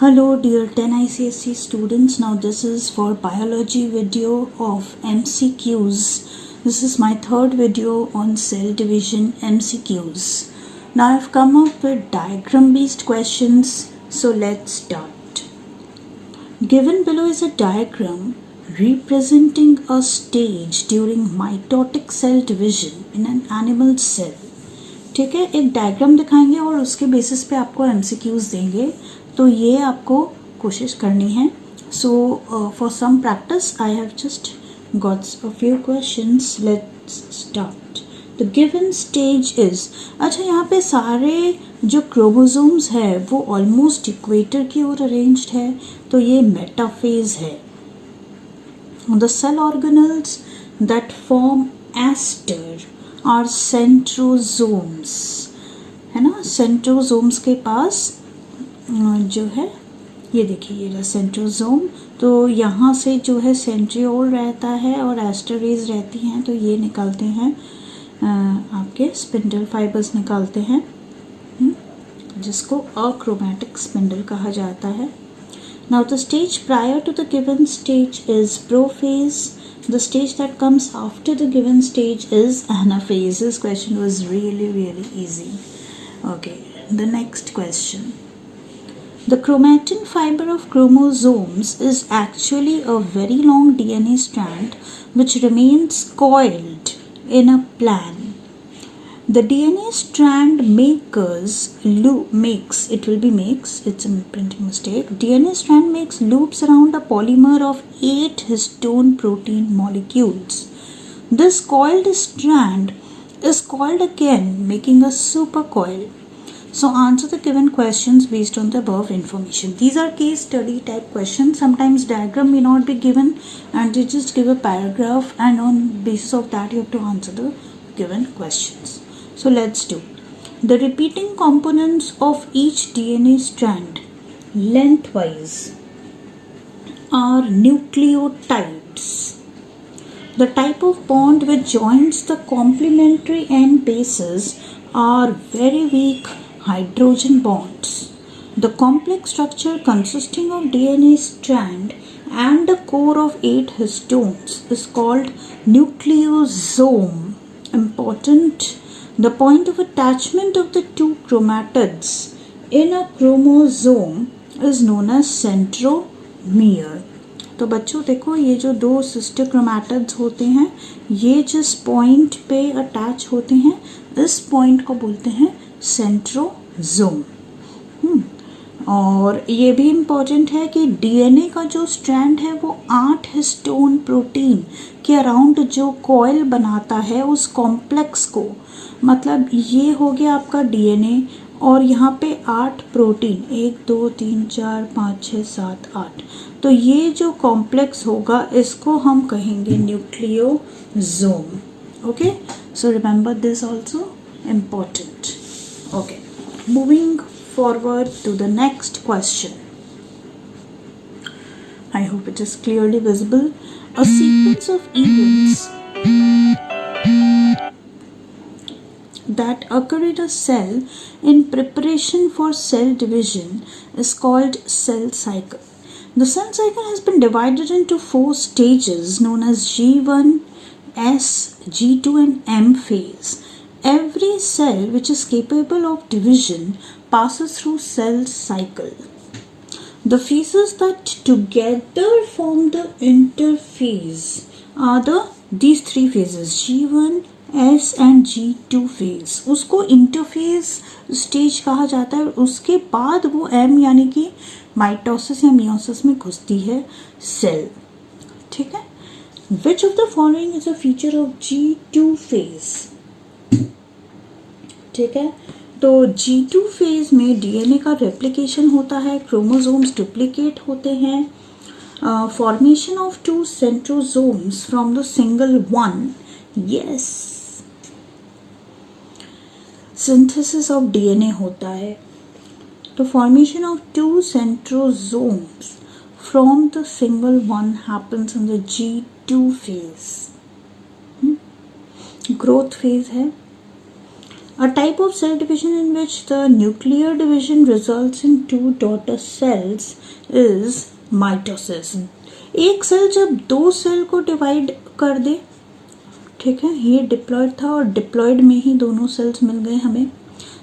Hello dear 10 ICSE students, now this is for biology video of MCQs. This is my third video on cell division MCQs. Now I've come up with diagram based questions, so let's start. Given below is a diagram representing a stage during mitotic cell division in an animal cell. ठीक है, एक diagram दिखाएंगे और उसके basis पे आपको MCQs देंगे, तो ये आपको कोशिश करनी है. So for some practice I have just got a few questions. Let's start. The given stage is, अच्छा यहाँ पे सारे जो क्रोमोसोम्स है वो ऑलमोस्ट इक्वेटर की ओर अरेंज्ड है, तो ये मेटाफेज है. The cell organelles that form aster are centrosomes, है ना. सेंट्रोसोम्स के पास जो है ये देखिए, ये रहा सेंट्रोसोम. तो यहाँ से जो है सेंट्रियोल रहता है और एस्टरेज रहती हैं, तो ये निकलते हैं आपके स्पिंडल फाइबर्स निकलते हैं, जिसको अक्रोमैटिक स्पिंडल कहा जाता है. Now the stage prior to the given stage is prophase. The stage that comes after the given stage is anaphase. This question was really easy. Okay, the next question. The chromatin fiber of chromosomes is actually a very long DNA strand which remains coiled in a plan. The DNA strand it's a printing mistake. DNA strand makes loops around a polymer of 8 histone protein molecules. This coiled strand is coiled again, making a supercoil. So answer the given questions based on the above information. These are case study type questions. Sometimes diagram may not be given and they just give a paragraph, and on basis of that you have to answer the given questions. So let's do. The repeating components of each DNA strand lengthwise are nucleotides. The type of bond which joins the complementary end bases are very weak hydrogen bonds. The complex structure consisting of DNA strand and a core of 8 histones is called nucleosome. Important. The point of attachment of the two chromatids in a chromosome is known as centromere. तो बच्चों देखो, ये जो दो sister chromatids होते हैं, ये जिस पॉइंट पे अटैच होते हैं, इस पॉइंट को बोलते हैं सेंट्रोसोम. और ये भी इम्पॉर्टेंट है कि डीएनए का जो स्ट्रैंड है वो 8 हिस्टोन प्रोटीन के अराउंड जो कॉइल बनाता है उस कॉम्प्लेक्स को, मतलब ये हो गया आपका डीएनए और यहाँ पे 8 प्रोटीन, 1 2 3 4 5 6 7 8, तो ये जो कॉम्प्लेक्स होगा इसको हम कहेंगे nucleosome. Okay, so remember this also important. Okay, moving forward to the next question. I hope it is clearly visible. A sequence of events that occur in a cell in preparation for cell division is called cell cycle. The cell cycle has been divided into 4 stages known as G1, S, G2 and M phase. Every cell which is capable of division passes through cell cycle. The phases that together form the interphase are these 3 phases, G1, S and G2 phase. उसको interphase stage कहा जाता है. उसके बाद वो M यानी कि mitosis या मियोसिस में घुसती है सेल. ठीक है. Which of the following is a feature of G2 phase? ठीक है, तो G2 फेज में डीएनए का रेप्लिकेशन होता है, क्रोमोसोम्स डुप्लीकेट होते हैं, formation of 2 centrosomes from the single one. Yes, synthesis of DNA होता है. तो formation of 2 centrosomes from the single one happens in the G2 phase. Growth phase है. A type of cell division in which the nuclear division results in two daughter cells is mitosis. एक cell जब दो cell को divide कर दे, ठीक है, ये diploid था और डिप्लॉयड में ही दोनों सेल्स मिल गए हमें,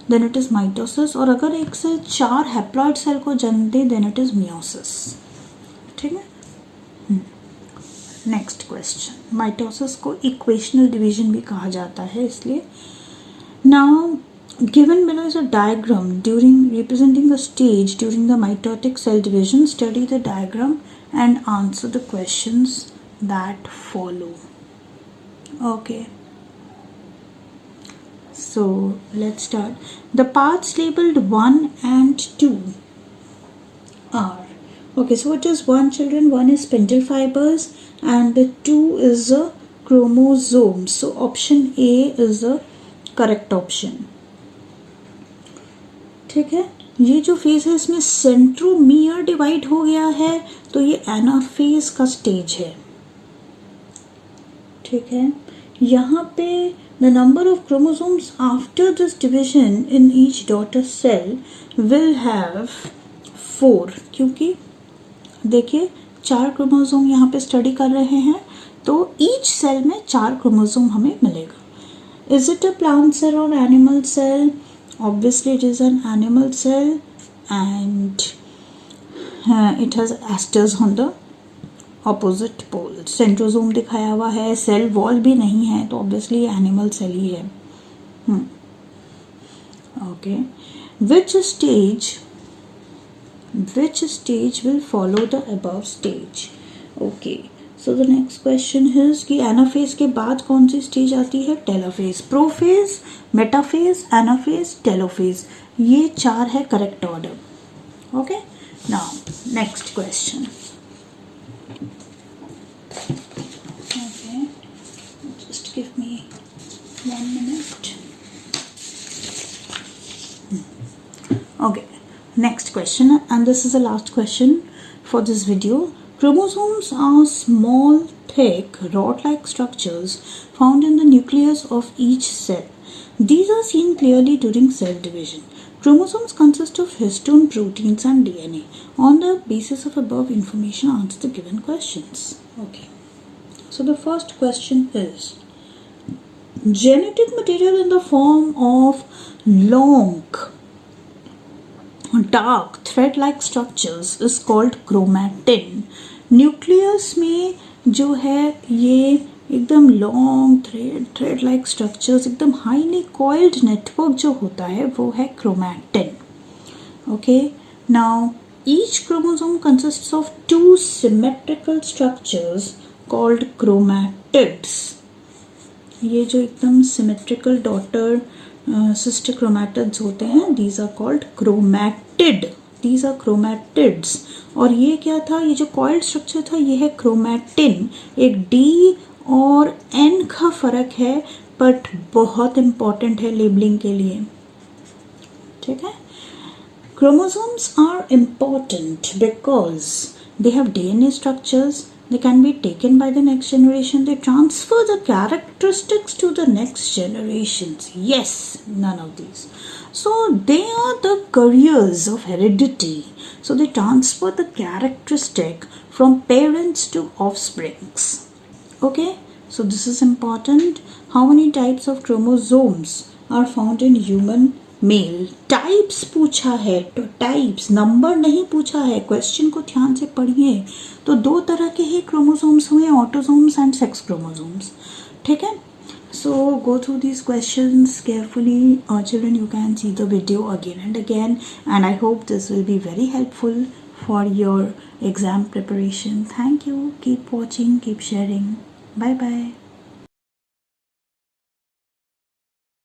देन इट इज माइटोसिस. और अगर एक सेल चार हैप्लॉयड सेल को जन्म दे, देन इट इज मियोसिस. ठीक है. Next question. माइटोसिस को इक्वेशनल डिवीजन भी कहा जाता है, इसलिए. Now given below is a diagram during representing the stage during the mitotic cell division. Study the diagram and answer the questions that follow. Okay, so let's start. The parts labeled 1 and 2 are, okay, so it is 1 children, 1 is spindle fibers and the 2 is a chromosome. So option A is the correct option. ठीक है. ये जो phase है इसमें centromere divide हो गया है, तो ये एनाफेज का स्टेज है. ठीक है. यहाँ पे the number of chromosomes after this division in each daughter cell will have 4, क्योंकि देखिए 4 क्रोमोसोम यहाँ पे स्टडी कर रहे हैं, तो ईच सेल में 4 क्रोमोसोम हमें मिलेगा. Is it a plant cell और animal cell? Obviously it is an animal cell and it has asters on the opposite pole. Centrosome दिखाया हुआ है, सेल वॉल भी नहीं है, तो ऑब्वियसली एनिमल सेल ही है. Okay. Which stage will follow the above stage? Okay. So the next question is कि anaphase के बाद कौन सी स्टेज आती है? Telophase. Prophase, metaphase, anaphase, telophase, ये 4 है correct order. Okay. Now next question. Okay, just give me 1 minute. Okay, next question, and this is the last question for this video. Chromosomes are small, thick, rod-like structures found in the nucleus of each cell. These are seen clearly during cell division. Chromosomes consist of histone proteins and DNA. On the basis of above information, answer the given questions. Okay. So the first question is, genetic material in the form of long, dark thread-like structures is called chromatin. Nucleus में जो है ये एकदम long thread like structures, एकदम highly coiled network जो होता है वो है chromatin. Okay. Now each chromosome consists of 2 symmetrical structures called chromatids. ये जो एकदम सिमेट्रिकल डॉटर सिस्टर क्रोमैटिड्स होते हैं, these are called chromatid. These are chromatids. और ये क्या था? ये जो कॉइल्ड स्ट्रक्चर था ये है क्रोमैटिन. एक D और N का फर्क है, बट बहुत इम्पॉर्टेंट है लेबलिंग के लिए. ठीक है. Chromosomes are important because they have DNA structures. They can be taken by the next generation. They transfer the characteristics to the next generations. Yes, none of these. So they are the carriers of heredity. So they transfer the characteristic from parents to offsprings. Okay, so this is important. How many types of chromosomes are found in human male? Types पूछा है, तो types, number नहीं पूछा है. Question को ध्यान से पढ़िए. तो 2 तरह के ही क्रोमोसोम्स हुए, ऑटोसोम्स एंड सेक्स क्रोमोसोम्स. ठीक है. So go through these questions carefully. Children, you can see the video again and again, and I hope this will be very helpful for your exam preparation. Thank you. Keep watching, keep sharing. Bye bye.